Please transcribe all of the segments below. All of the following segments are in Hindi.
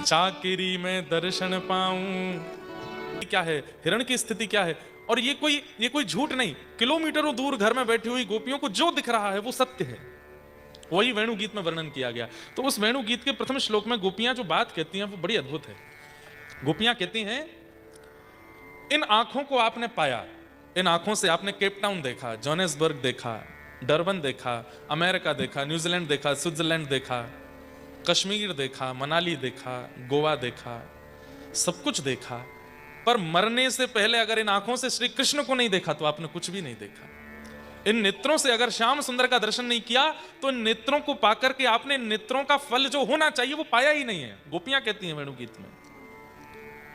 चाकिरी में दर्शन पाऊं। क्या है हिरण की स्थिति क्या है? और ये कोई झूठ नहीं, किलोमीटरों दूर घर में बैठी हुई गोपियों को जो दिख रहा है वो सत्य है। वही वेणु गीत में वर्णन किया गया। तो उस वेणु गीत के प्रथम श्लोक में गोपियां जो बात कहती हैं वो बड़ी अद्भुत है। गोपियां कहती हैं, इन आंखों को आपने पाया, इन आंखों से आपने केप टाउन देखा, जोहान्सबर्ग देखा, डरबन देखा, अमेरिका देखा, न्यूजीलैंड देखा, स्विट्जरलैंड देखा, कश्मीर देखा, मनाली देखा, गोवा देखा, सब कुछ देखा, पर मरने से पहले अगर इन आंखों से श्री कृष्ण को नहीं देखा तो आपने कुछ भी नहीं देखा। इन नेत्रों से अगर श्याम सुंदर का दर्शन नहीं किया तो इन नेत्रों को पाकर के आपने नेत्रों का फल जो होना चाहिए वो पाया ही नहीं है। गोपियां कहती हैं वेणु गीत में,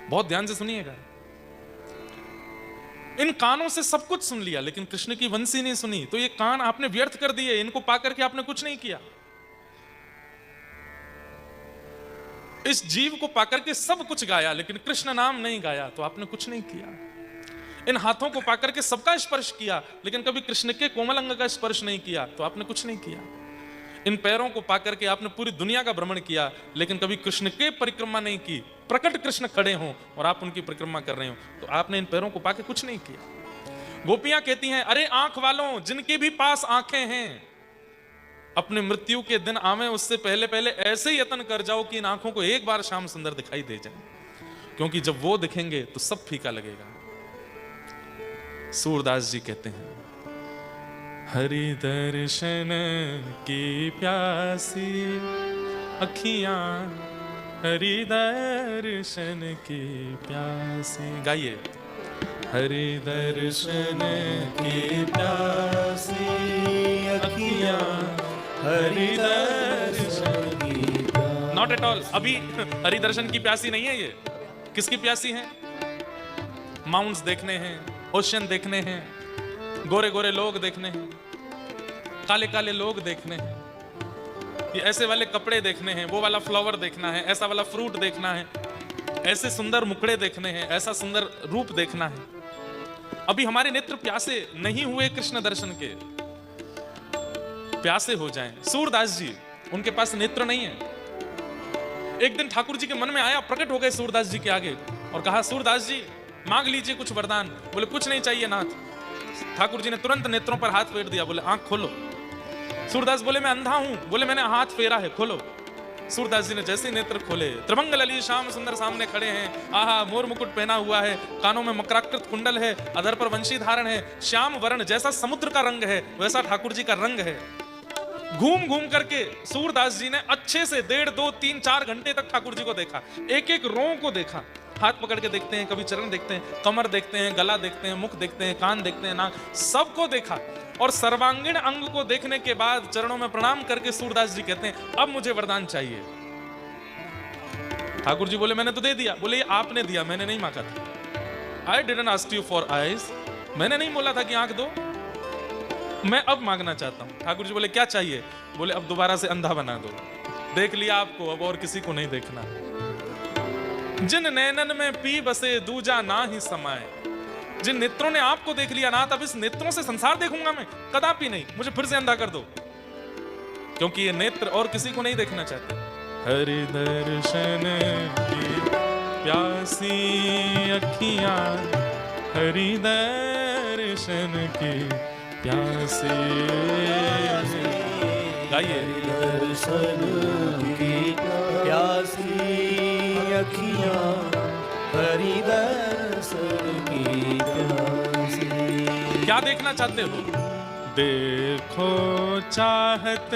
बहुत ध्यान से सुनिएगा। इन कानों से सब कुछ सुन लिया लेकिन कृष्ण की वंशी नहीं सुनी, तो ये कान आपने व्यर्थ कर दिए, इनको पाकर के आपने कुछ नहीं किया। इस जीव को पाकर के सब कुछ गाया लेकिन कृष्ण नाम नहीं गाया तो आपने कुछ नहीं किया। इन हाथों को पाकर के सबका स्पर्श किया लेकिन कभी कृष्ण के कोमल अंग का स्पर्श नहीं किया तो आपने कुछ नहीं किया। इन पैरों को पाकर के आपने पूरी दुनिया का भ्रमण किया लेकिन कभी कृष्ण के परिक्रमा नहीं की। प्रकट कृष्ण खड़े हों और आप उनकी परिक्रमा कर रहे हो तो आपने इन पैरों को पाकर कुछ नहीं किया। गोपियां कहती हैं, अरे आंख वालों, जिनके भी पास आंखें हैं, अपने मृत्यु के दिन आवे उससे पहले पहले ऐसे ही यत्न कर जाओ कि इन आंखों को एक बार श्याम सुंदर दिखाई दे जाए, क्योंकि जब वो दिखेंगे तो सब फीका लगेगा। सूरदास जी कहते हैं, हरि दर्शन की प्यासी अखियां, हरि दर्शन की प्यासी। गाइए, हरि दर्शन की प्यासी अखियां, हरि दर्शन की। नॉट एट ऑल, अभी हरि दर्शन की प्यासी नहीं है। ये किसकी प्यासी है? माउंट्स देखने हैं, ओशन देखने हैं, गोरे गोरे लोग देखने हैं, काले काले लोग देखने हैं, ये ऐसे वाले कपड़े देखने हैं, वो वाला फ्लावर देखना है, ऐसा वाला फ्रूट देखना है, ऐसे सुंदर मुखड़े देखने हैं, ऐसा सुंदर रूप देखना है। अभी हमारे नेत्र प्यासे नहीं हुए कृष्ण दर्शन के, प्यासे हो जाएं। सूरदास जी, उनके पास नेत्र नहीं है। एक दिन ठाकुर जी के मन में आया, प्रकट हो गए सूरदास जी के आगे और कहा, सूरदास जी मांग लीजिए कुछ वरदान। बोले कुछ नहीं चाहिए नाथ। ठाकुर जी ने तुरंत नेत्रों पर हाथ फेर दिया, बोले आंख खोलो। सूरदास बोले मैं अंधा हूं। बोले मैंने हाथ फेरा है, खोलो। सूरदास जी ने जैसे नेत्र खोले, त्रिभंग ललित श्याम सुंदर सामने खड़े हैं। आहा, मोर मुकुट पहना हुआ है, कानों में मकराकृत कुंडल है, अधर पर वंशी धारण है, श्याम वर्ण जैसा समुद्र का रंग है वैसा ठाकुर जी का रंग है। घूम घूम करके सूरदास जी ने अच्छे से 1.5, 2, 3, 4 घंटे तक ठाकुर जी को देखा, एक एक रों को देखा। हाथ पकड़ के देखते हैं, कभी चरण देखते हैं, कमर देखते हैं, गला देखते हैं, मुख देखते हैं, कान देखते हैं, नाक, सबको देखा। और सर्वांगीण अंग को देखने के बाद चरणों में प्रणाम करके सूरदास जी कहते हैं, अब मुझे वरदान चाहिए। ठाकुर जी बोले मैंने तो दे दिया। बोले आपने दिया, मैंने नहीं मांगा था। I didn't ask you for eyes, मैंने नहीं बोला था कि आंख दो, मैं अब मांगना चाहता हूं। ठाकुर जी बोले क्या चाहिए? बोले अब दोबारा से अंधा बना दो, देख लिया आपको, अब और किसी को नहीं देखना। जिन नैनन में पी बसे दूजा ना ही समाए, जिन नेत्रों ने आपको देख लिया ना, तब इस नेत्रों से संसार देखूंगा मैं कदापि नहीं, मुझे फिर से अंधा कर दो, क्योंकि ये नेत्र और किसी को नहीं देखना चाहते। हरि दर्शन की प्यासी अखियां, हरि दर्शन की प्यासी। गाइए, दर्शन की प्यासी अखियां, हरि दर्शन की प्यासी। क्या देखना चाहते हो? देखो चाहत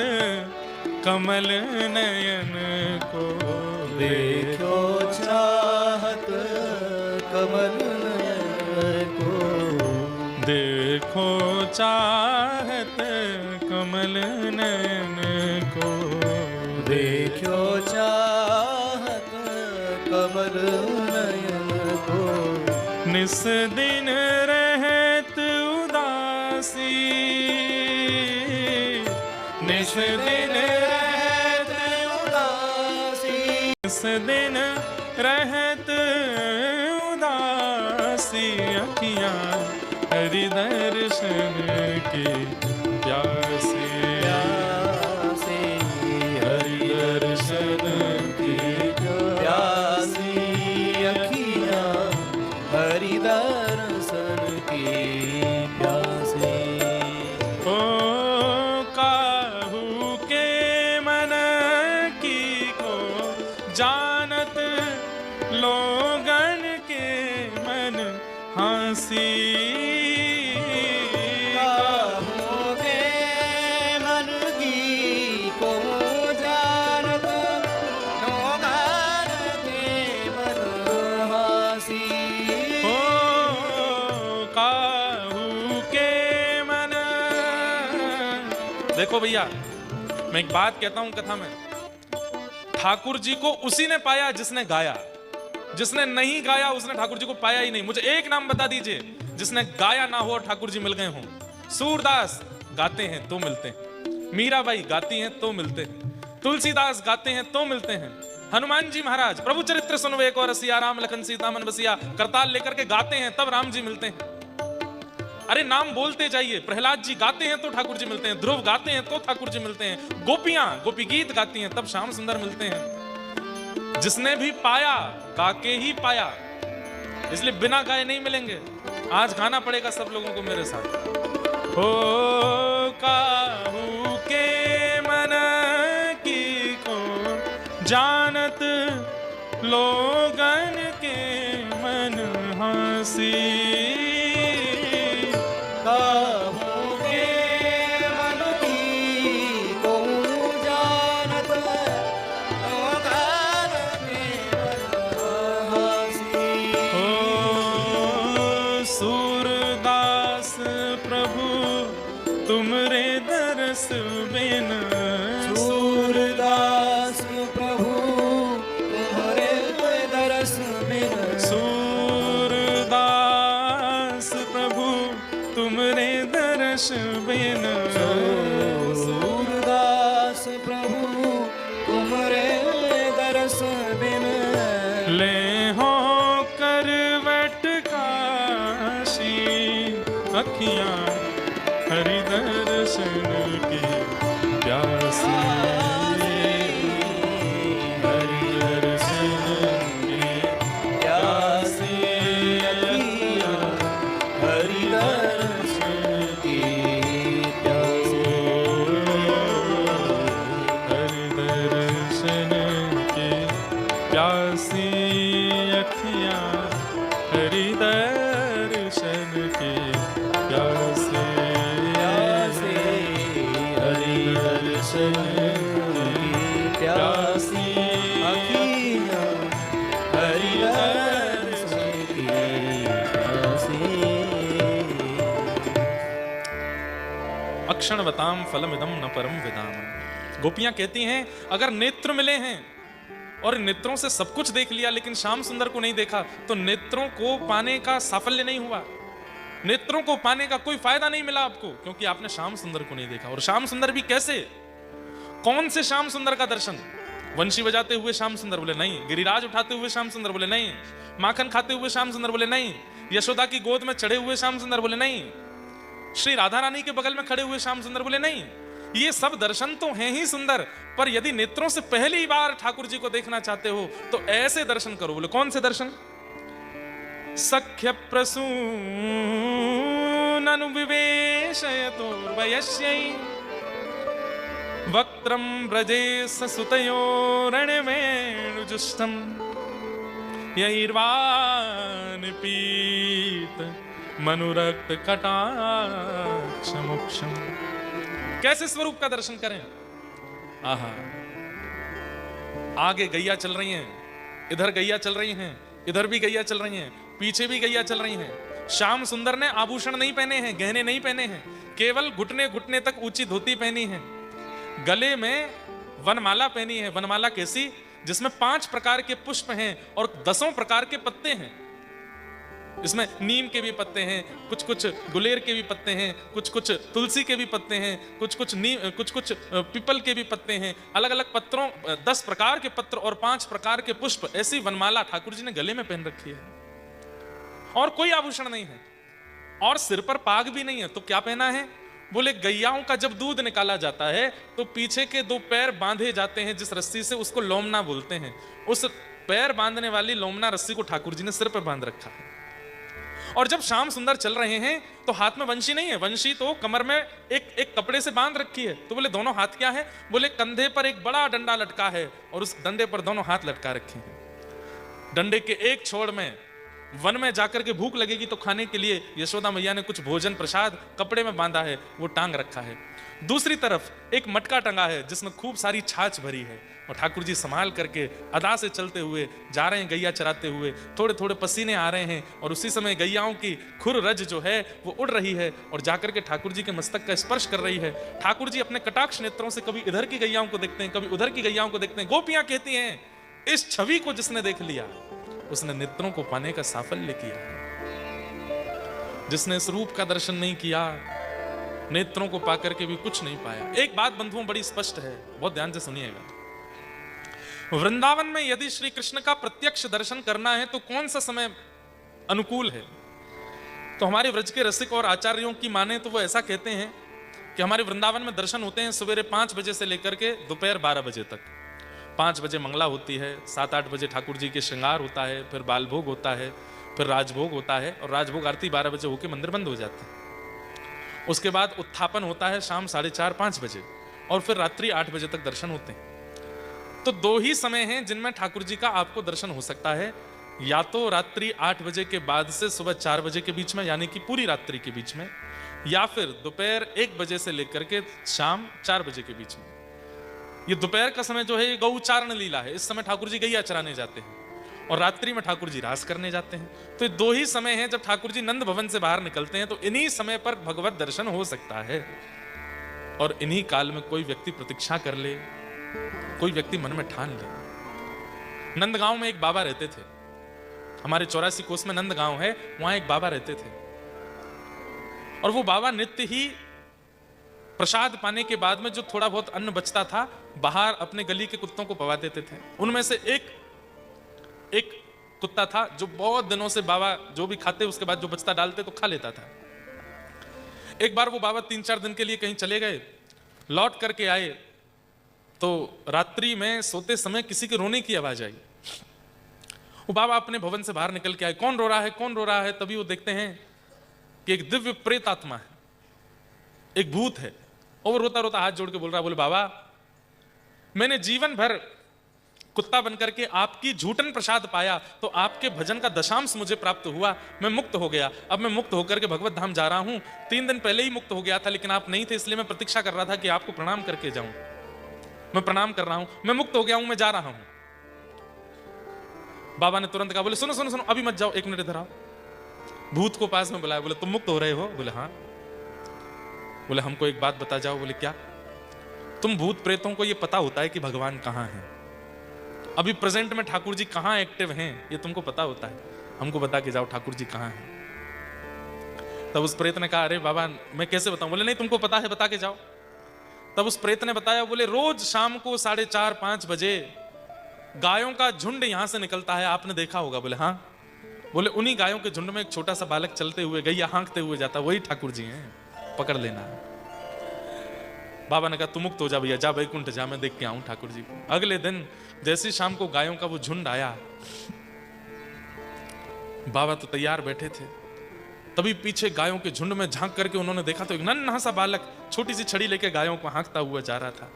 कमल नयन को, देखो चाहत कमल नयन को, देखो चाहत कमल नयन को, देखो चाहत कमल नयन को। निस दिन रहत उदासी, निस दिन रहत उदासी, निस दिन रहत उदासी अखियां, हरि दर्शन की प्यासी। प्यासी हरि दर्शन की प्यासी। जानत लोगन के मन हंसी। काहूँगे मन की को जानत लोगन के मन हंसी। हो काहू के मन। देखो भैया, मैं एक बात कहता हूं कथा में, ठाकुर जी को उसी ने पाया जिसने गाया, जिसने नहीं गाया उसने ठाकुर जी को पाया ही नहीं। मुझे एक नाम बता दीजिए जिसने गाया ना हो और ठाकुर जी मिल गए हों। सूरदास गाते हैं तो मिलते हैं, मीराबाई गाती हैं तो मिलते हैं, तुलसीदास गाते हैं तो मिलते हैं, हनुमान जी महाराज प्रभु चरित्र सुनो एक और रसिया, राम लखन सीता मन बसिया, करताल लेकर के गाते हैं तब राम जी मिलते हैं। अरे नाम बोलते जाइए, प्रहलाद जी गाते हैं तो ठाकुर जी मिलते हैं, ध्रुव गाते हैं तो ठाकुर जी मिलते हैं, गोपियां गोपी गीत गाती हैं तब श्याम सुंदर मिलते हैं। जिसने भी पाया गा के ही पाया, इसलिए बिना गाए नहीं मिलेंगे। आज गाना पड़ेगा सब लोगों को मेरे साथ। हो काहू के मन की को जानत लोगन के मन हंसी। काहूँगे मन की को जानत लोगन के मन हंसी। ओ सूरदास प्रभु तुमरे दरस बिन, सूरदास प्रभु तुम्हारे दरस बिन, सूरदास प्रभु तुमरे दर्श बिन, सूरदास प्रभु तुम्हारे दरस बिन, ले हो करवट काशी अखियां हरि दर्शन की प्यासी। हरि दर्शन की प्यासी अखियां हरि दर्शन की प्यासी। हरि दर्शन की प्यासी अखियां हरि दर्शन की प्यासी। प्यासी हरि दर्शन की प्यासी अखियां हरि दर्शन की प्यासी। अक्षणवताम फलमिदं न परम विदाम। गोपियां कहती हैं अगर नेत्र मिले हैं और नेत्रों से सब कुछ देख लिया लेकिन श्याम सुंदर को नहीं देखा तो नेत्रों को पाने का साफल्य नहीं हुआ, नेत्रों को पाने का कोई फायदा नहीं मिला आपको, क्योंकि आपने श्याम सुंदर को नहीं देखा। और श्याम सुंदर भी कैसे, कौन से श्याम सुंदर का दर्शन? वंशी बजाते हुए श्याम सुंदर बोले नहीं, गिरिराज उठाते हुए श्याम सुंदर बोले नहीं, माखन खाते हुए श्याम सुंदर बोले नहीं, यशोदा की गोद में चढ़े हुए श्याम सुंदर बोले नहीं, श्री राधा रानी के बगल में खड़े हुए श्याम सुंदर बोले नहीं। ये सब दर्शन तो हैं ही सुंदर, पर यदि नेत्रों से पहली बार ठाकुर जी को देखना चाहते हो तो ऐसे दर्शन करो। बोले कौन से दर्शन? सख्य प्रसून अनुविवेशयतोर्वयस्यै वक्त्रं व्रजेश सुतयोरणवेणुजुष्टं यैर्वान् पीत मनुरक्त कटाक्षमुक्षम्। कैसे स्वरूप का दर्शन करें? आहा, आगे गैया चल रही हैं, इधर गैया चल रही हैं, इधर भी गैया चल रही हैं, पीछे भी गैया चल रही हैं। श्याम सुंदर ने आभूषण नहीं पहने हैं, गहने नहीं पहने हैं, केवल घुटने घुटने तक ऊंची धोती पहनी है, गले में वनमाला पहनी है। वनमाला कैसी? जिसमें 5 प्रकार के पुष्प हैं और 10 प्रकार के पत्ते हैं। इसमें नीम के भी पत्ते हैं, कुछ कुछ गुलेर के भी पत्ते हैं, कुछ कुछ तुलसी के भी पत्ते हैं, कुछ कुछ पीपल के भी पत्ते हैं। अलग अलग पत्रों 10 प्रकार के पत्र और 5 प्रकार के पुष्प, ऐसी वनमाला ठाकुर जी ने गले में पहन रखी है। और कोई आभूषण नहीं है और सिर पर पाग भी नहीं है। तो क्या पहना है? बोले गैयाओं का जब दूध निकाला जाता है तो पीछे के 2 पैर बांधे जाते हैं जिस रस्सी से, उसको लोमना बोलते हैं। उस पैर बांधने वाली लोमना रस्सी को ठाकुर जी ने सिर पर बांध रखा है। और जब श्याम सुंदर चल रहे हैं तो हाथ में वंशी नहीं है, वंशी तो कमर में एक कपड़े से बांध रखी है। तो बोले दोनों हाथ क्या है? बोले कंधे पर एक बड़ा डंडा लटका है और उस डंडे पर दोनों हाथ लटका रखे हैं। डंडे के एक छोर में वन में जाकर के भूख लगेगी तो खाने के लिए यशोदा मैया ने कुछ भोजन प्रसाद कपड़े में बांधा है, वो टांग रखा है। दूसरी तरफ एक मटका टंगा है जिसमें खूब सारी छाछ भरी है और ठाकुर जी संभाल करके अदा से चलते हुए जा रहे हैं, गैया चराते हुए। थोड़े थोड़े पसीने आ रहे हैं और उसी समय गैयाओं की खुर रज जो है वो उड़ रही है और जाकर के ठाकुर जी के मस्तक का स्पर्श कर रही है। ठाकुर जी अपने कटाक्ष नेत्रों से कभी इधर की गैयाओं को देखते हैं, कभी उधर की गैयाओं को देखते हैं। गोपियां कहती हैं इस छवि को जिसने देख लिया उसने नेत्रों को पाने का साफल्य किया। जिसने इस रूप का दर्शन नहीं किया नेत्रों को पाकर के भी कुछ नहीं पाया। एक बात बंधुओं बड़ी स्पष्ट है, बहुत ध्यान से सुनिएगा। वृंदावन में यदि श्री कृष्ण का प्रत्यक्ष दर्शन करना है तो कौन सा समय अनुकूल है? तो हमारे व्रज के रसिक और आचार्यों की माने तो वो ऐसा कहते हैं कि हमारे वृंदावन में दर्शन होते हैं सवेरे 5 बजे से लेकर के दोपहर 12 बजे तक। 5 बजे मंगला होती है, 7-8 बजे ठाकुर जी के श्रृंगार होता है, फिर बाल भोग होता है, फिर राजभोग होता है और राजभोग आरती 12 बजे होके मंदिर बंद हो जाता है। उसके बाद उत्थापन होता है शाम 4:30-5 बजे और फिर रात्रि 8 बजे तक दर्शन होते हैं। तो 2 ही समय हैं जिनमें ठाकुर जी का आपको दर्शन हो सकता है, या तो रात्रि 8 बजे के बाद से सुबह 4 बजे के बीच में, यानी कि पूरी रात्रि के बीच में, या फिर दोपहर 1 बजे से लेकर के शाम 4 बजे के बीच में। ये दोपहर का समय जो है ये गौचारण लीला है, इस समय ठाकुर जी गैया चराने जाते हैं और रात्रि में ठाकुर जी रास करने जाते हैं। तो ये 2 ही समय हैं जब ठाकुर जी नंद भवन से बाहर निकलते हैं, तो इन्हीं समय पर भगवत दर्शन हो सकता है। और इन्हीं काल में कोई व्यक्ति प्रतीक्षा कर ले, कोई व्यक्ति मन में ठान ले। नंदगांव में एक बाबा रहते थे, हमारे 84 कोस में नंदगांव है, वहां एक बाबा रहते थे और वो बाबा नित्य ही प्रसाद पाने के बाद में जो थोड़ा बहुत अन्न बचता था बाहर अपने गली के कुत्तों को पवा देते थे। उनमें से एक कुत्ता था जो बहुत दिनों से बाबा जो भी खाते उसके बाद जो बचता डालते तो खा लेता था। एक बार वो बाबा 3-4 दिन के लिए कहीं चले गए, लौट करके आए तो रात्रि में सोते समय किसी के रोने की आवाज आई। वो बाबा अपने भवन से बाहर निकल के आए, कौन रो रहा है, कौन रो रहा है? तभी वो देखते हैं कि एक दिव्य प्रेत आत्मा है, एक भूत है और वो रोता रोता हाथ जोड़ के बोल रहा है, बोले बाबा मैंने जीवन भर कुत्ता बनकर के आपकी झूठन प्रसाद पाया तो आपके भजन का दशांश मुझे प्राप्त हुआ, मैं मुक्त हो गया। अब मैं मुक्त होकर के भगवत धाम जा रहा हूं। 3 दिन पहले ही मुक्त हो गया था लेकिन आप नहीं थे, इसलिए मैं प्रतीक्षा कर रहा था कि आपको प्रणाम करके जाऊं। मैं प्रणाम कर रहा हूं, मैं मुक्त हो गया हूं, मैं जा रहा हूं। बाबा ने तुरंत कहा, बोले सुनो सुनो सुनो, अभी मत जाओ, 1 मिनट इधर आओ। भूत को पास में बुलाया, बोले तुम मुक्त हो रहे हो? बोले हाँ। बोले हमको एक बात बता जाओ। बोले क्या? तुम भूत प्रेतों को ये पता होता है कि भगवान कहां है, अभी प्रेजेंट में ठाकुर जी कहां एक्टिव हैं ये तुमको पता होता है, हमको बता के जाओ ठाकुर जी कहां हैं। तब उस प्रेत ने कहा, अरे बाबा मैं कैसे बताऊं? बोले नहीं तुमको पता है, बता के जाओ। तब उस प्रेत ने बताया, बोले रोज शाम को 4:30-5 बजे गायों का झुंड यहां से निकलता है, आपने देखा होगा? बोले हाँ। बोले उन्हीं गायों के झुंड में एक छोटा सा बालक चलते हुए गैया हाँकते हुए जाता, वही ठाकुर जी हैं, पकड़ लेना है। बाबा ने कहा तू मुक्त हो जा भैया, जा वैकुंठ जा, मैं देख के आऊं ठाकुर जी को। अगले दिन जैसी शाम को गायों का वो झुंड आया, बाबा तो तैयार बैठे थे, तभी पीछे गायों के झुंड में झांक करके उन्होंने देखा तो एक नन्हा सा बालक छोटी सी छड़ी लेके गायों को हाँकता हुआ जा रहा था।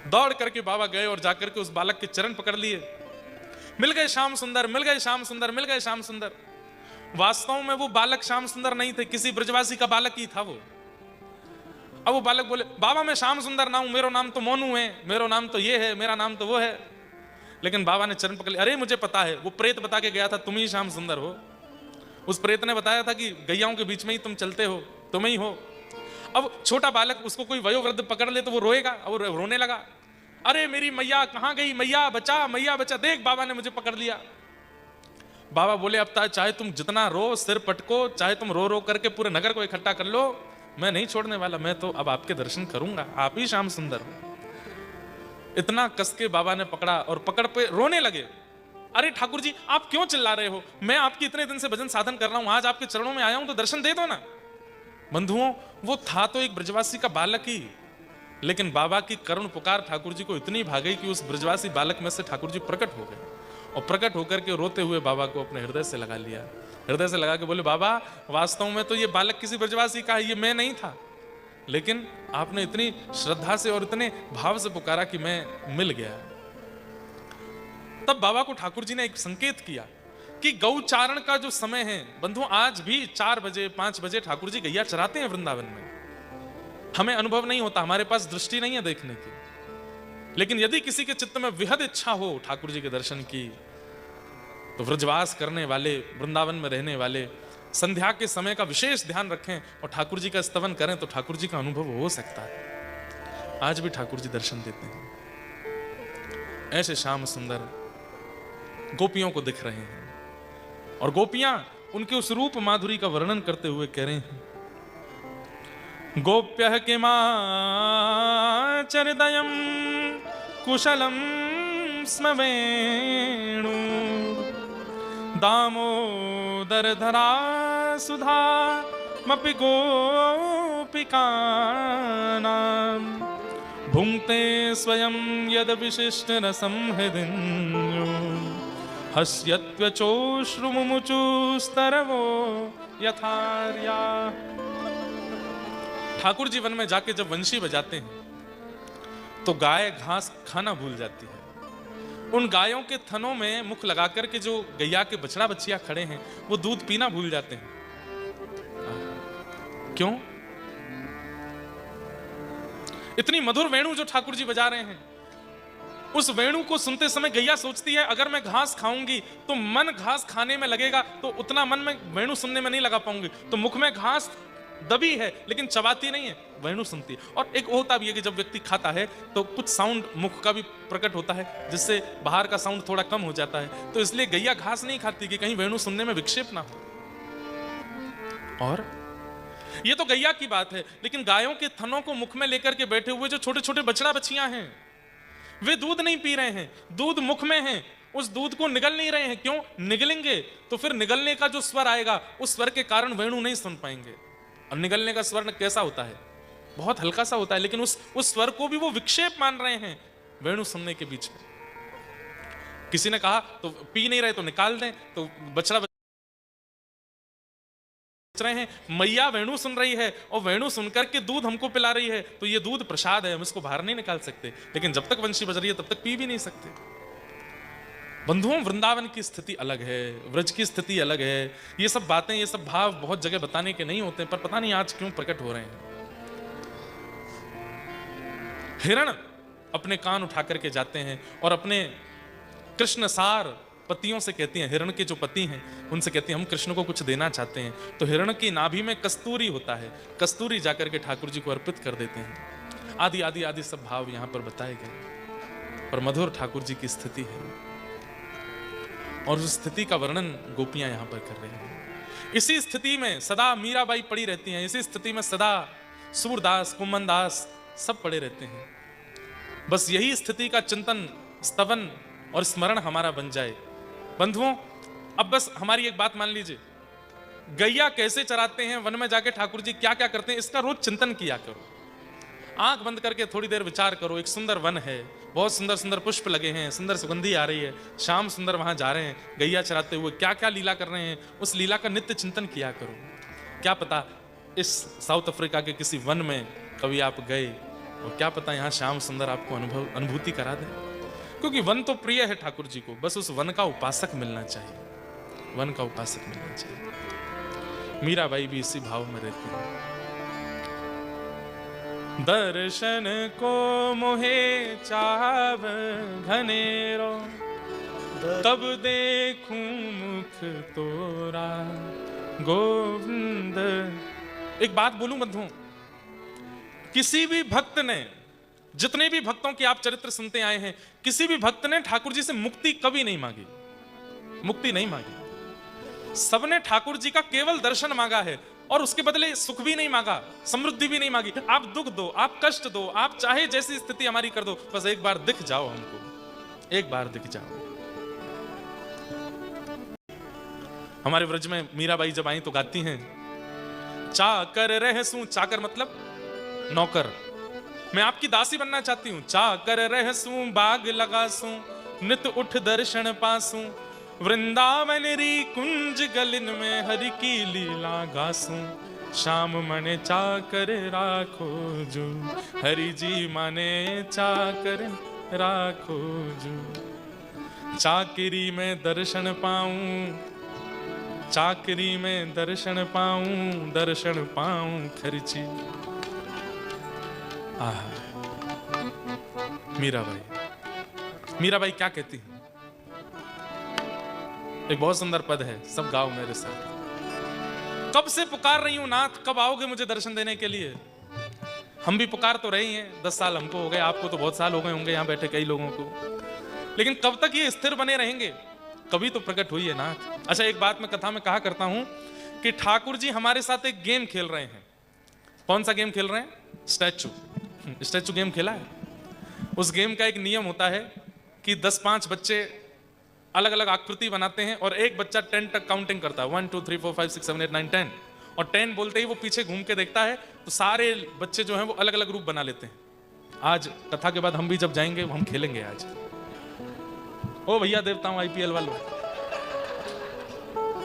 दौड़ करके बाबा गए और जाकर के उस बालक के चरण पकड़ लिए। मिल गए श्याम सुंदर, मिल गए श्याम सुंदर, मिल गए श्याम सुंदर। वास्तव में वो बालक श्याम सुंदर नहीं थे, किसी ब्रजवासी का बालक ही था वो। अब वो बालक बोले, बाबा मैं श्याम सुंदर ना हूं, मेरा नाम तो मोनू है, मेरा नाम तो ये है, मेरा नाम तो वो है। लेकिन बाबा ने चरण पकड़ लिया, अरे मुझे पता है, वो प्रेत बता के गया था तुम ही श्याम सुंदर हो। उस प्रेत ने बताया था कि गैयाओं के बीच में ही तुम चलते हो, तुम ही हो। अब छोटा बालक, उसको कोई वयोवृद्ध पकड़ ले तो वो रोएगा, और रोने लगा, अरे मेरी मैया कहां गई, मैया बचा, मैया बचा। देख बाबा ने मुझे पकड़ लिया। बाबा बोले अब चाहे तुम जितना रो, सिर पटको, चाहे तुम रो रो करके पूरे नगर को इकट्ठा कर लो, मैं नहीं छोड़ने वाला, मैं तो अब आपके दर्शन करूंगा, आप ही श्याम सुंदर हो। इतना कस के बाबा ने पकड़ा और पकड़ पे रोने लगे। अरे ठाकुर जी आप क्यों चिल्ला रहे हो, मैं आपकी इतने दिन से भजन साधन कर रहा हूं, आज आपके चरणों में आया हूं तो दर्शन दे दो ना। बंधुओं वो था तो एक ब्रजवासी का बालक ही, लेकिन बाबा की करुण पुकार ठाकुर जी को इतनी भाग गई कि उस ब्रजवासी बालक में से ठाकुर जी प्रकट हो गए और प्रकट होकर के रोते हुए बाबा को अपने हृदय से लगा लिया। हृदय से लगा के बोले, बाबा वास्तव में तो ये बालक किसी ब्रजवासी का है, ये मैं नहीं था, लेकिन आपने इतनी श्रद्धा से और इतने भाव से पुकारा कि मैं मिल गया। तब बाबा को ठाकुर जी ने एक संकेत किया कि गौचारण का जो समय है बंधुओं, आज भी 4 बजे 5 बजे ठाकुर जी गैया चराते हैं वृंदावन में। हमें अनुभव नहीं होता, हमारे पास दृष्टि नहीं है देखने की, लेकिन यदि किसी के चित्त में विहद इच्छा हो ठाकुर जी के दर्शन की, तो व्रजवास करने वाले, वृंदावन में रहने वाले संध्या के समय का विशेष ध्यान रखें और ठाकुर जी का स्तवन करें तो ठाकुर जी का अनुभव हो सकता है। आज भी ठाकुर जी दर्शन देते हैं। ऐसे श्याम सुंदर गोपियों को दिख रहे हैं और गोपियां उनके उस रूप माधुरी का वर्णन करते हुए कह रहे हैं, गोप्यः किमाचरदयं कुशलं स्म वेणु दामोदरधरा सुधा मपि गोपिकानां भुङ्क्ते स्वयं यद विशिष्ट रसं हृदिन्यो हस्यत्वचोश्रुमुमुचुस्तरवो यथार्या। ठाकुर जी वन में जाके जब वंशी बजाते हैं तो गाय घास खाना भूल जाती है। उन गायों के थनों में मुख लगाकर के जो गैया के बछड़ा बच्चियां खड़े हैं वो दूध पीना भूल जाते हैं। क्यों? इतनी मधुर वेणु जो ठाकुर जी बजा रहे हैं, उस वेणु को सुनते समय गैया सोचती है अगर मैं घास खाऊंगी तो मन घास खाने में लगेगा, तो उतना मन में वेणु सुनने में नहीं लगा पाऊंगी, तो मुख में घास दबी है लेकिन चबाती नहीं है, वेणु सुनती है। और एक होता भी है कि जब व्यक्ति खाता है तो कुछ साउंड मुख का भी प्रकट होता है, जिससे बाहर का साउंड थोड़ा कम हो जाता है, तो इसलिए गैया घास नहीं खाती कि कहीं वेणु सुनने में विक्षेप ना हो। और ये तो गैया की बात है, लेकिन गायों के थनों को मुख में लेकर के बैठे हुए जो छोटे छोटे बछड़ा बच्चियां हैं, वे दूध नहीं पी रहे हैं, दूध मुख में है, उस दूध को निगल नहीं रहे हैं। क्यों? निगलेंगे तो फिर निगलने का जो स्वर आएगा उस स्वर के कारण वेणु नहीं सुन पाएंगे। और निगलने का स्वर कैसा होता है? बहुत हल्का सा होता है, लेकिन उस स्वर को भी वो विक्षेप मान रहे हैं वेणु सुनने के बीच में। किसी ने कहा तो पी नहीं रहे तो निकाल दें, तो बछड़ा रहे हैं, मैया वेणु सुन रही है और वेणु सुनकर के दूध हमको पिला रही है, तो ये दूध प्रसाद है, हम इसको बाहर नहीं निकाल सकते, लेकिन जब तक वंशी बज रही है तब तक पी भी नहीं सकते। बंधुओं, वृंदावन की स्थिति अलग है, व्रज की स्थिति अलग है। ये सब बातें, ये सब भाव बहुत जगह बताने के नहीं होते, पर पता नहीं आज क्यों प्रकट हो रहे हैं। हिरण अपने कान उठा करके जाते हैं और अपने कृष्ण सार पतियों से कहती हैं, हिरण के जो पति हैं उनसे कहती हैं हम कृष्ण को कुछ देना चाहते हैं। तो हिरण की नाभि में कस्तूरी होता है, कस्तूरी जाकर के ठाकुर जी को अर्पित कर देते हैं। आदि आदि आदि सब भाव यहाँ पर बताए गए, पर मधुर ठाकुर जी की स्थिति है और उस स्थिति का वर्णन गोपियां यहाँ पर कर रही हैं। इसी स्थिति में सदा मीराबाई पड़ी रहती हैं, इसी स्थिति में सदा सूरदास, कुम्मनदास सब पड़े रहते हैं। बस यही स्थिति का चिंतन, स्तवन और स्मरण हमारा बन जाए। बंधुओं, अब बस हमारी एक बात मान लीजिए, गैया कैसे चराते हैं, वन में जाके ठाकुर जी क्या क्या करते हैं, इसका रोज चिंतन किया करो। आंख बंद करके थोड़ी देर विचार करो। एक सुंदर वन है, बहुत सुंदर सुंदर पुष्प लगे हैं, सुंदर सुगंधी आ रही है, श्याम सुंदर वहां जा रहे हैं गैया चराते हुए, क्या क्या लीला कर रहे हैं, उस लीला का नित्य चिंतन किया करो। क्या पता इस साउथ अफ्रीका के किसी वन में कभी आप गए और क्या पता यहाँ श्याम सुंदर आपको अनुभूति करा दे। क्योंकि वन तो प्रिय है ठाकुर जी को, बस उस वन का उपासक मिलना चाहिए, वन का उपासक मिलना चाहिए। मीराबाई भी इसी भाव में रहती है। दर्शन को मोहे चाव घनेरो, तब देखूं मुख तोरा गोविंद। एक बात बोलूं बंधुओं, किसी भी भक्त ने, जितने भी भक्तों की आप चरित्र सुनते आए हैं, किसी भी भक्त ने ठाकुर जी से मुक्ति कभी नहीं मांगी, मुक्ति नहीं मांगी। सबने ठाकुर जी का केवल दर्शन मांगा है और उसके बदले सुख भी नहीं मांगा, समृद्धि भी नहीं मांगी। आप दुख दो, आप कष्ट दो, आप चाहे जैसी स्थिति हमारी कर दो, बस एक बार दिख जाओ हमको, एक बार दिख जाओ। हमारे व्रज में मीराबाई जब आई तो गाती हैं, चाकर रहसूं, चाकर मतलब नौकर, मैं आपकी दासी बनना चाहती हूं। चाकर रहसूं बाग लगासूं, नित उठ दर्शन पासूं, वृंदावन री कुंज गलिन में हरि की लीला गासूं। श्याम मने चाकर राखो जो, हरि जी माने चाकर राखो जो। चाकरी में दर्शन पाऊं, चाकरी में दर्शन पाऊं, दर्शन पाऊं खर्ची। आह, मीराबाई, मीराबाई क्या कहती है? एक बहुत सुंदर पद है, सब गाओ मेरे साथ। कब से पुकार रही हूं नाथ, कब आओगे मुझे दर्शन देने के लिए? हम भी पुकार तो रही हैं, 10 साल हमको हो गए, आपको तो बहुत साल हो गए होंगे यहाँ बैठे कई लोगों को, लेकिन कब तक ये स्थिर बने रहेंगे? कभी तो प्रकट हुई है नाथ। अच्छा, एक बात मैं कथा में कहा करता हूं कि ठाकुर जी हमारे साथ एक गेम खेल रहे हैं। कौन सा गेम खेल रहे हैं? स्टैचू। स्टैचू गेम खेला है? उस गेम का एक नियम होता है कि 10-5 बच्चे अलग अलग आकृति बनाते हैं और एक बच्चा 10 तक काउंटिंग करता है, 1 2 3 4 5 6 7 8 9 10, और 10 बोलते ही वो पीछे घूम के देखता है तो सारे बच्चे जो हैं वो अलग अलग रूप बना लेते हैं। आज कथा के बाद हम भी जब जाएंगे हम खेलेंगे आज। ओ भैया देवताओं, IPL वालों,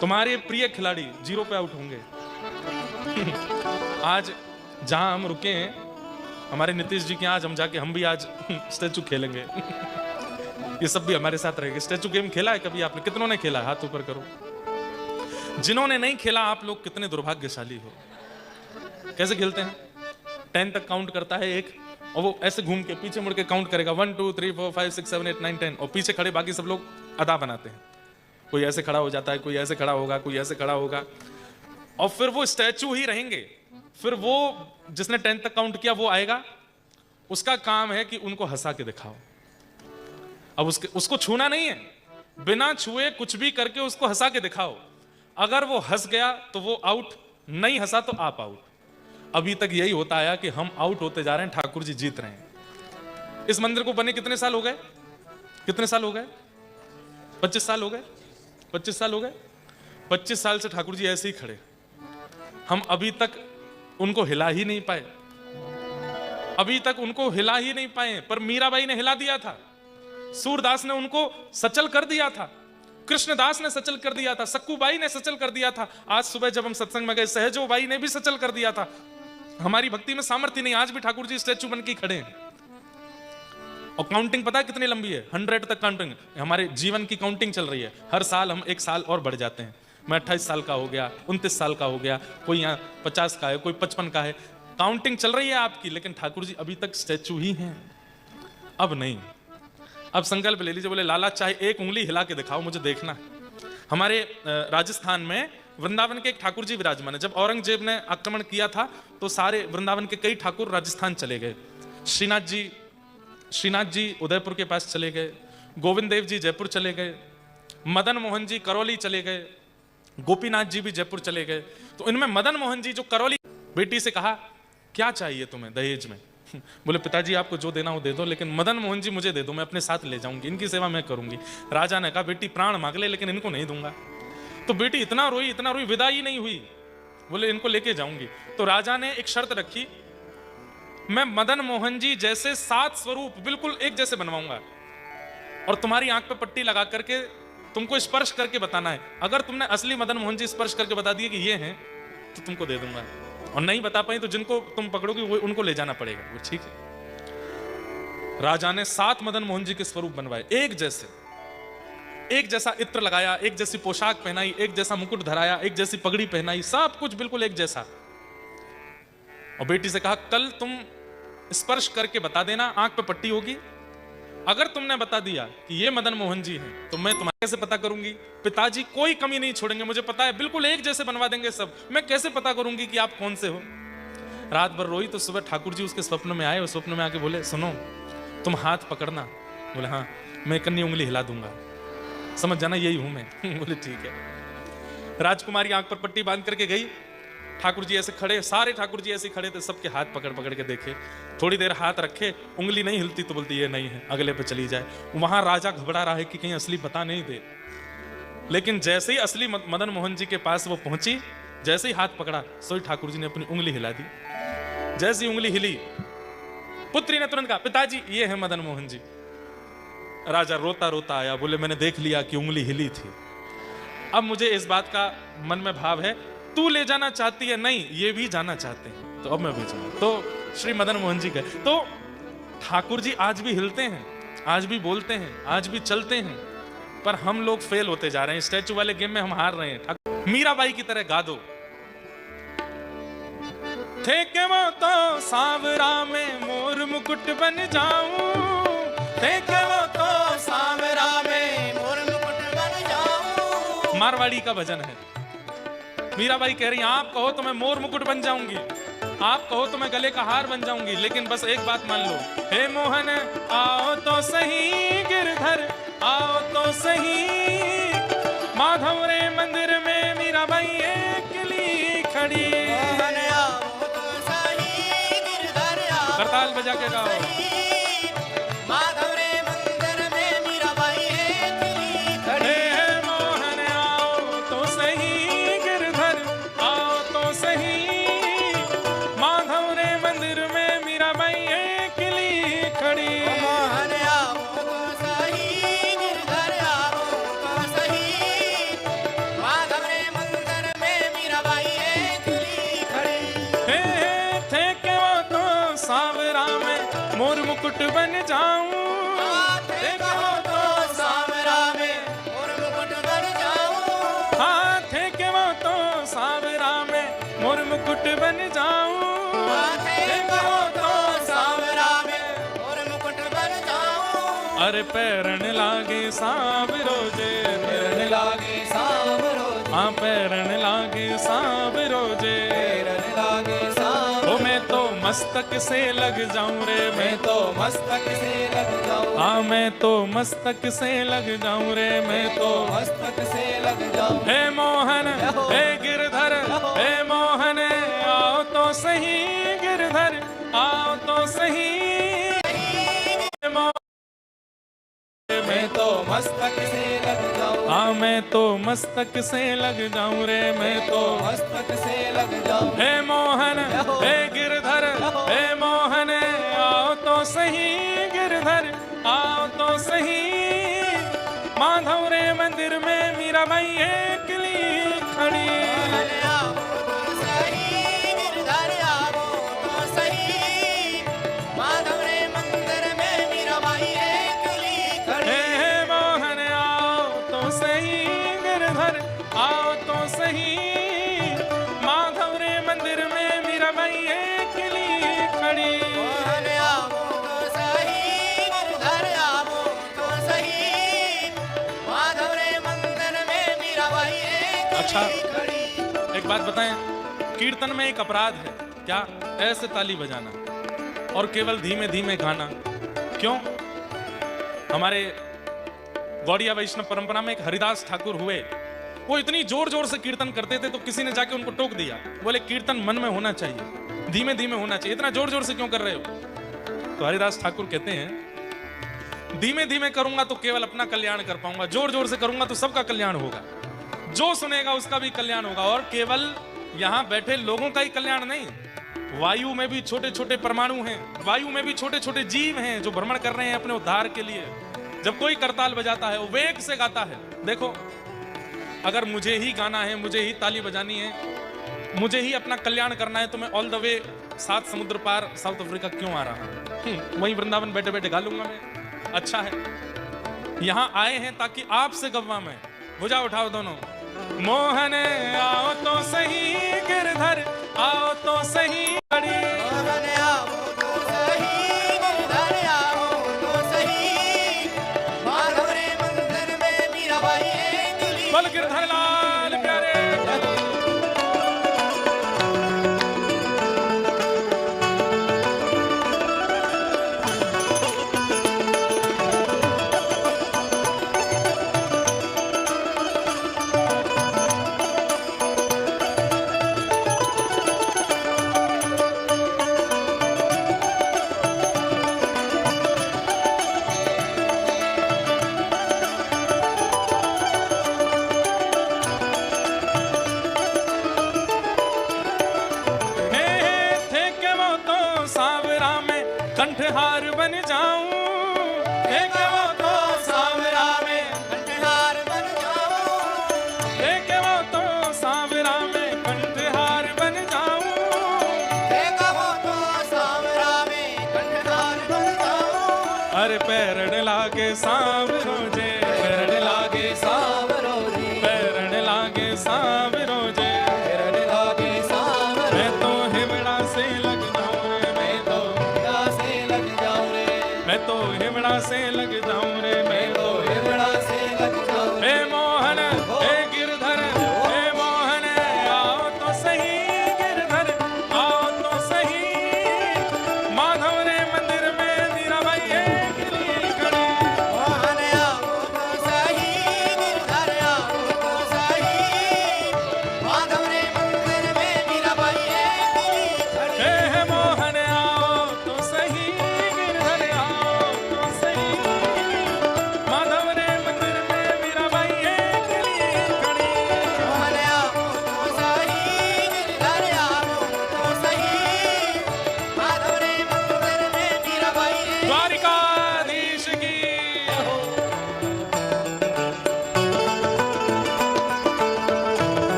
तुम्हारे प्रिय खिलाड़ी 0 पे आउट होंगे। आज जहां हम रुके हैं हमारे नीतीश जी के यहाँ, आज हम जाके हम भी आज स्टैचू खेलेंगे। ये सब भी हमारे साथ रहेंगे। स्टैचू गेम खेला है कभी आपने? कितनों ने खेला? हाथ ऊपर करो। जिन्होंने नहीं खेला, आप लोग कितने दुर्भाग्यशाली हो। कैसे खेलते हैं? 10 तक काउंट करता है एक, और वो ऐसे घूम के पीछे मुड़ के काउंट करेगा 1 2 3 4 5 6 7 8 9 10, और पीछे खड़े बाकी सब लोग अदा बनाते हैं। कोई ऐसे खड़ा हो जाता है, कोई ऐसे खड़ा होगा, कोई ऐसे खड़ा होगा, और फिर वो स्टैचू ही रहेंगे। फिर वो जिसने 10 तक काउंट किया वो आएगा, उसका काम है कि उनको हंसा के दिखाओ। अब उसको छूना नहीं है, बिना छुए कुछ भी करके उसको हंसा के दिखाओ। अगर वो हंस गया तो वो आउट, नहीं हंसा तो आप आउट। अभी तक यही होता आया कि हम आउट होते जा रहे हैं, ठाकुर जी जीत रहे हैं। इस मंदिर को बने कितने साल हो गए? कितने साल हो गए? 25 साल हो गए। 25 साल हो गए। 25 साल से ठाकुर जी ऐसे ही खड़े, हम अभी तक उनको हिला ही नहीं पाए। अभी तक उनको हिला ही नहीं पाए, पर मीराबाई ने हिला दिया था, सूरदास ने उनको सचल कर दिया था, कृष्णदास ने सचल कर दिया था, सक्कूबाई ने सचल कर दिया था। आज सुबह जब हम सत्संग में गए, सहजोबाई ने भी सचल कर दिया था। हमारी भक्ति में सामर्थ्य नहीं, आज भी ठाकुर जी स्टैचू बन के खड़े हैं। और काउंटिंग पता है कितनी लंबी है? 100 तक काउंटिंग। हमारे जीवन की काउंटिंग चल रही है। हर साल हम 1 साल और बढ़ जाते हैं। मैं 28 साल का हो गया, 29 साल का हो गया, कोई यहाँ 50 का है, कोई 55 का है। काउंटिंग चल रही है आपकी, लेकिन ठाकुर जी अभी तक स्टैचू ही हैं। अब नहीं, अब संकल्प ले लीजिए, बोले लाला चाहे एक उंगली हिला के दिखाओ, मुझे देखना है। हमारे राजस्थान में वृंदावन के एक ठाकुर जी विराजमान है। जब औरंगजेब ने आक्रमण किया था तो सारे वृंदावन के कई ठाकुर राजस्थान चले गए। श्रीनाथ जी उदयपुर के पास चले गए, गोविंद देव जी जयपुर चले गए, मदन मोहन जी करौली चले गए, गोपीनाथ जी भी जयपुर चले गए। तो इनमें मदन मोहन जी जो करौली, बेटी से कहा क्या चाहिए तुम्हें दहेज में? बोले पिताजी आपको जो देना हो दे दो, लेकिन मदन मोहन जी मुझे दे दो, मैं अपने साथ ले जाऊंगी, इनकी सेवा मैं करूंगी। राजा ने कहा बेटी प्राण मांग ले, लेकिन इनको नहीं दूंगा। तो बेटी इतना रोई, विदा ही नहीं हुई। बोले इनको लेके जाऊंगी। तो राजा ने एक शर्त रखी, मैं मदन मोहन जी जैसे 7 स्वरूप बिल्कुल एक जैसे बनवाऊंगा, और तुम्हारी आंख पे पट्टी लगा करके तुमको स्पर्श करके बताना है। अगर तुमने असली मदन मोहन जी स्पर्श करके बता दिए कि ये हैं, तो तुमको दे दूंगा, और नहीं बता पाई तो जिनको तुम पकड़ोगे वो उनको ले जाना पड़ेगा। वो ठीक है। राजा ने 7 मदन मोहन जी के स्वरूप बनवाए, एक जैसे, एक जैसा इत्र लगाया, एक जैसी पोशाक पहनाई, एक जैसा मुकुट धराया, एक जैसी पगड़ी पहनाई, सब कुछ बिल्कुल एक जैसा। और बेटी से कहा कल तुम स्पर्श करके बता देना, आंख पे पट्टी होगी। अगर तुमने बता दिया कि ये मदन मोहन जी हैं, तो मैं तुम्हारे कैसे पता करूंगी? पिताजी कोई कमी नहीं छोड़ेंगे, मुझे पता है, बिल्कुल एक जैसे बनवा देंगे सब। मैं कैसे पता करूंगी कि आप कौन से हो? रात भर रोई तो सुबह ठाकुर जी उसके स्वप्न में आए, और स्वप्न में आके बोले सुनो तुम हाथ पकड़ना। बोले हाँ, मैं कन्नी उंगली हिला दूंगा, समझ जाना यही हूं मैं। बोले ठीक है। राजकुमारी आंख पर पट्टी बांध करके गई। ठाकुर जी ऐसे खड़े, सारे ठाकुर जी ऐसे खड़े थे, सबके हाथ पकड़ पकड़ के देखे। थोड़ी देर हाथ रखे, उंगली नहीं हिलती तो बोलती ये नहीं है, अगले पे चली जाए। वहां राजा घबरा रहा है कि कहीं असली बता नहीं दे। लेकिन जैसे ही असली मदन मोहन जी के पास वो पहुंची, जैसे ही हाथ पकड़ा, सोई ठाकुर जी ने अपनी उंगली हिला दी। जैसी उंगली हिली, पुत्री ने तुरंत कहा पिताजी ये है मदन मोहन जी। राजा रोता रोता आया, बोले मैंने देख लिया कि उंगली हिली थी, अब मुझे इस बात का मन में भाव है, तू ले जाना चाहती है? नहीं, ये भी जाना चाहते हैं, तो अब मैं भेजूंगा। तो श्री मदन मोहन जी गए। तो ठाकुर जी आज भी हिलते हैं, आज भी बोलते हैं, आज भी चलते हैं, पर हम लोग फेल होते जा रहे हैं। स्टैचू वाले गेम में हम हार रहे हैं। मीराबाई की तरह गा दो, थे के वो तो सांवरा में मोर मुकुट बन जाऊं, थे के वो तो सांवरा में मोर मुकुट बन जाऊं। मारवाड़ी का भजन है। मीराबाई कह रही आप कहो तो मैं मोर मुकुट बन जाऊंगी, आप कहो तो मैं गले का हार बन जाऊंगी, लेकिन बस एक बात मान लो, हे मोहन आओ तो सही, गिरधर आओ तो सही, माधव रे मंदिर में मीराबाई अकेली खड़ी। मोहन आओ तो सही, गिरधर आओ करताल बजा के गाओ। सही, माधव रे मंदिर में मीराबाई अकेली खड़ी। हे मोहन आओ तो सही, गिरधर आओ तो सही, माधव रे मंदिर में मीराबाई अकेली खड़ी। मोहन आओ तो सही, गिरधर आओ तो सही, माधव रे मंदिर में मीराबाई अकेली खड़ी। थे के वो तो सांवरा में मोर मुकुट बन जाऊं, थे के वो तो सांवरा में मोर मुकुट बन जाऊं। हाँ थे के वो तो सांवरा में मोर मुकुट बन जाऊं, थे के वो तो सांवरा में मोर मुकुट बन जाऊं। अरे पैरण लागे सांवरो जे, पैरण लागे सांवरो जे, हाँ पैरण लागे सांवरो जे, पैरण लागे सांवरो। ओ मैं तो मस्तक से लग जाऊं रे, मैं तो मस्तक से लग जाऊं। हाँ मैं तो मस्तक से लग जाऊं रे, मैं तो मस्तक से लग जाऊं। हे मोहन हे गिरधर, हे मोहन आओ तो सही, गिरधर आओ तो सही, मैं तो मस्तक से लग जाऊं। हाँ मैं तो मस्तक से लग जाऊं रे, मैं तो मस्तक से लग जाऊं। हे मोहन हे गिरधर, हे मोहन आओ तो सही, गिरधर आओ तो सही, माधव रे मंदिर में मीराबाई अकेली खड़ी। मोहन आओ तो सही, गिरधर आओ तो सही, माधव रे मंदिर में मीराबाई अकेली खड़ी। हे मोहन आओ तो सही, गिरधर आओ तो सही, माधव रे मंदिर में मीराबाई अकेली खड़ी। मोहन आओ तो सही, गिरधर आओ तो सही, माधव रे मंदिर में मीराबाई अच्छा। अकेली खड़ी। एक बात बताएं, कीर्तन में एक अपराध है क्या? ऐसे ताली बजाना और केवल धीमे धीमे गाना। क्यों? हमारे गौड़िया वैष्णव परंपरा में एक हरिदास ठाकुर हुए, वो इतनी जोर जोर से कीर्तन करते थे तो किसी ने जाके उनको टोक दिया, बोले कीर्तन मन में होना चाहिए, धीमे धीमे होना चाहिए, इतना जोर जोर से क्यों कर रहे हो? तो हरिदास ठाकुर कहते हैं धीमे धीमे करूंगा तो केवल अपना कल्याण कर पाऊंगा, जोर जोर से करूंगा तो सबका कल्याण होगा, जो सुनेगा उसका भी कल्याण होगा, और केवल यहाँ बैठे लोगों का ही कल्याण नहीं, वायु में भी छोटे छोटे परमाणु हैं, वायु में भी छोटे छोटे जीव हैं जो भ्रमण कर रहे हैं अपने उद्धार के लिए। जब कोई करताल बजाता है वो वेग से गाता है। देखो, अगर मुझे ही गाना है, मुझे ही ताली बजानी है, मुझे ही अपना कल्याण करना है, तो मैं ऑल द वे 7 समुद्र पार साउथ अफ्रीका क्यों आ रहा हूं? वहीं वृंदावन बैठे बैठे गा लूंगा मैं। अच्छा है, यहाँ आए हैं ताकि आपसे गवा मैं। भुजा उठाओ दोनों। मोहन आओ तो सही, गिरधर आओ तो सही खड़ी। मोहन आओ तो सही, गिरधर आओ तो सही, माधव रे मंदिर में मीराबाई अकेली। बोल गिरधर लाल प्यारे। कंठहार बन जाऊं, एक वो तो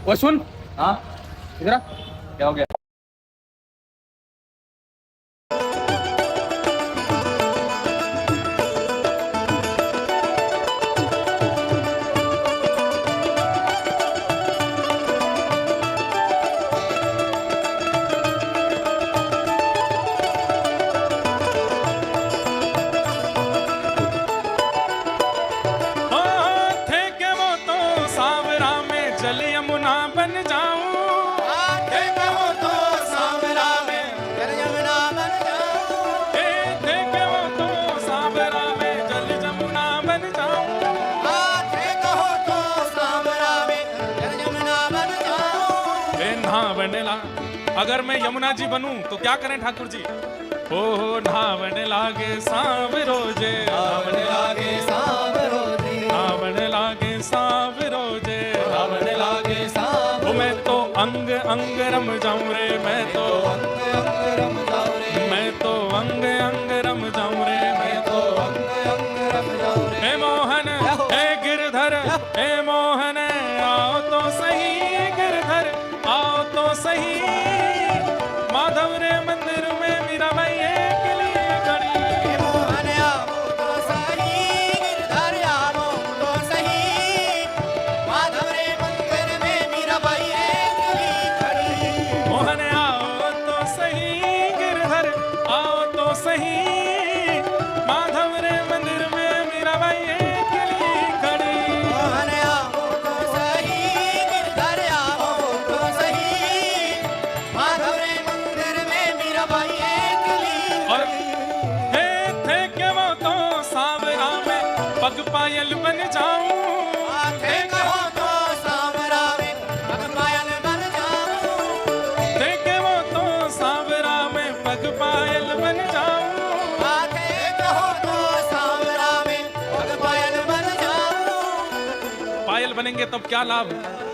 वो सुन। हाँ इधर आ। क्या हो गया? ओ, थे के वो तो सांवरा में जल यमुना बन जाऊं। आंखें कहो तो सांवरा में जल यमुना बन जाऊं। थे के वो तो सांवरा में जल यमुना बन जाऊं। आंखें कहो तो सांवरा में जल यमुना बन जाऊं। नहावन ला अगर मैं यमुना जी बनूं तो क्या करें ठाकुर जी? ओ नहावन लागे सांवरो जे, सावन लागे सांवरो जे, नहावन लागे सांवरो जे, सावन लागे सांवरो। ओ मैं तो अंग अंग रम जाऊं रे, मैं तो अंग अंग रम जाऊं रे, मैं तो अंग अंग रम जाऊं रे, मैं तो अंग अंग रम जाऊं रे। हे मोहन हे गिरधर, हे मोहन आओ तो सही, गिरधर आओ तो सही। माधव रे मंदिर में मीरा बाई एक लिए खड़ी। हे मोहन आओ तो सही, गिरधर आओ तो सही। माधव रे मंदिर में मीराबाई एकली खड़ी। मोहन आओ तो सही, गिरधर आओ तो सही। माधव रे मंदिर में मीरा बाई एक लिए खड़ी। मोहन आओ तो सही, गिरधर आओ तो सही। माधव रे मंदिर में मीराबाई एकली और खड़ी। हे थे के वो तो सांवरा में पग पायल बन जाऊं। आंखें कहो तो सांवरा में पग पायल बन जाऊं। थे के वो तो सांवरा में पग पायल बन जाऊं। आंखें कहो तो सांवरा में पग पायल बन जाऊं। पायल बनेंगे तब क्या लाभ?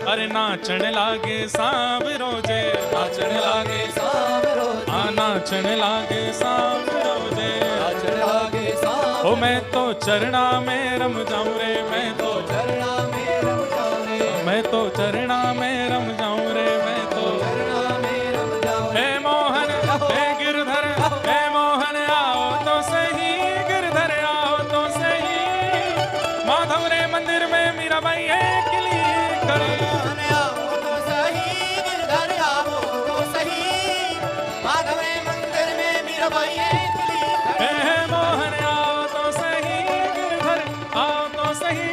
अरे नाचन लागे सांवरो जे, नाचन लागे सांवरो नाचन लागे सांवरो जे। नाचन लागे सांवरो। ओ मैं तो चरणा में रम जाऊं रे, मैं तो चरणा में रम जाऊं रे, मैं तो चरणा में रम जाऊं रे, मैं तो। चरणा में रम जाऊं रे। हे मोहन हे गिरधर, हे मोहन आओ तो सही, गिरधर आओ तो सही। माधव रे मंदिर में मीराबाई एक लिए खड़ी। मोहन आओ तो सही, गिरधर आओ तो सही। माधव रे मंदिर में मीराबाई एकली खड़ी। हे मोहन आओ तो सही, गिरधर आओ तो सही।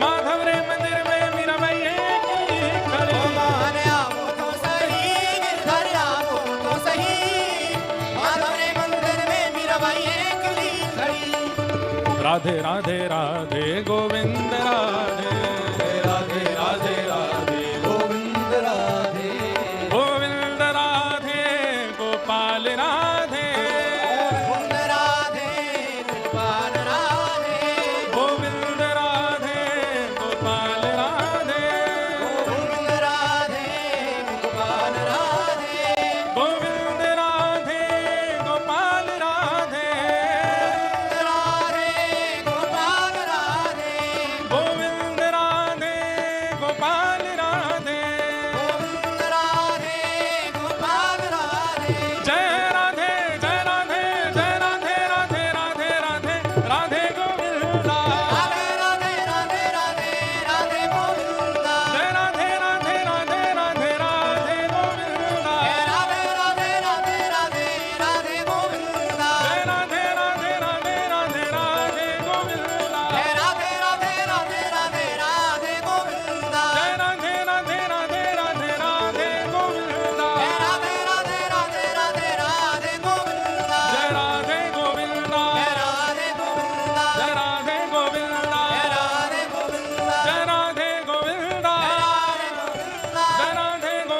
माधव रे मंदिर में मीराबाई एक लिए खड़ी। मोहन आओ तो सही, गिरधर आओ तो सही। माधव रे मंदिर में मीराबाई एकली खड़ी। राधे राधे राधे गोविंद राधे, राधे राधे राधे गोविंद राधे, गोविंद राधे गोपाल राधे, गोविंद राधे, गोपाल राधे। गोविंद राधे गोपाल राधे, गोविंद राधे, गोपाल राधे। गोविंद राधे गोपाल राधे, राधे, गोपाल राधे। गोविंद राधे गोपाल राधे। गोविंद राधे, गोपाल राधे। जय राधे जय राधे जय राधे राधे राधे राधे राधे गोविंदा। राधे, राधे, राधे, राधे, राधे गोविंदा। जय राधे राधे राधे राधे राधे गोविंदा। राधे, राधे, राधे, राधे, राधे गोविंदा। जय राधे राधे राधे राधे राधे गोविंदा। राधे, राधे, राधे, राधे, राधे गोविंदा। जय राधे राधे राधे राधे राधे गोविंदा। राधे, राधे, राधे, राधे, राधे गोविंदा। जय राधे गोविंदा। राधे गोविंदा। जय राधे गोविंदा। राधे गोविंदा। जय राधे गोविंदा। राधे गोविंदा। जय राधे राधे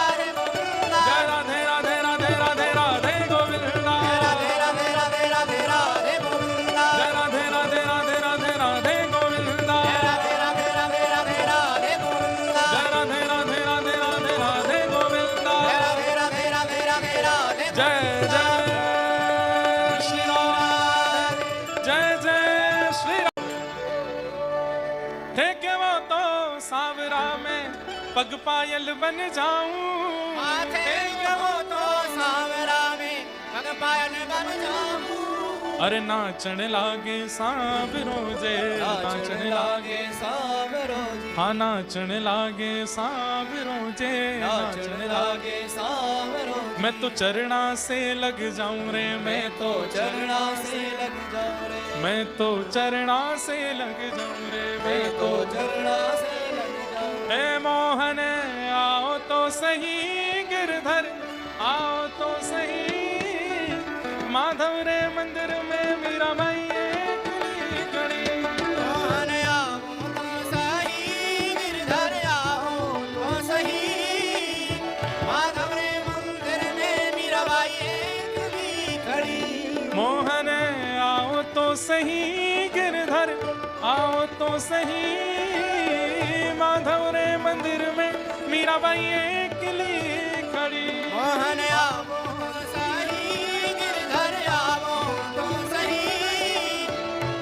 जय गोविंदा। राधे राधे राधे राधे गोविंदा। राधे, राधे, राधे, राधे, राधे गोविंदा। जय राधे राधे राधे राधे राधे गोविंदा। राधे, राधे, राधे, राधे, राधे गोविंदा। जय राधे राधे राधे राधे राधे गोविंदा। राधे, राधे, राधे, राधे, राधे जय जय श्री राम, जय जय श्री राम। थे के वो तो सांवरा में पग पायल बन जाऊं, माथे वो तो सांवरा में पग पायल बन जाऊं। अरे नाचन लागे सांवरों जे, नाचन लागे सांवरों जे, हाँ नाचन लागे सांवरों जे, नाचन लागे सांवरों जे। मैं तो चरणा से लग जाऊं रे, मैं तो चरणा से लग जाऊं रे, मैं तो चरणा से लग जाऊं रे, मैं तो चरणा से लग जाऊं रे। हे मोहन आओ तो सही गिरधर, आओ तो सही, माधव रे मंदिर में मीरा माई एकली खड़ी। मोहन आओ तो सही गिरधर आओ तो सही, माधव रे मंदिर में मीराबाई एकली खड़ी। मोहन आओ तो सही गिरधर, आओ तो सही, माधव रे मंदिर में मीराबाई एकली खड़ी। मोहन आओ तो सही गिरधर आओ तो सही,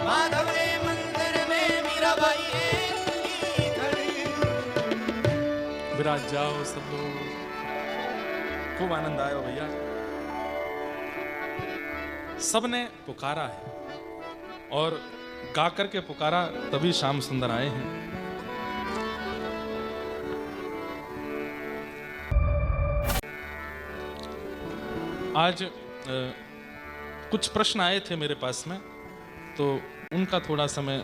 माधव रे मंदिर में मीराबाई एकली खड़ी। विराज जाओ सब लोग, खूब आनंद आयो भैया। सबने पुकारा है और गा करके पुकारा, तभी श्याम सुंदर आए हैं। आज कुछ प्रश्न आए थे मेरे पास में, तो उनका थोड़ा सा मैं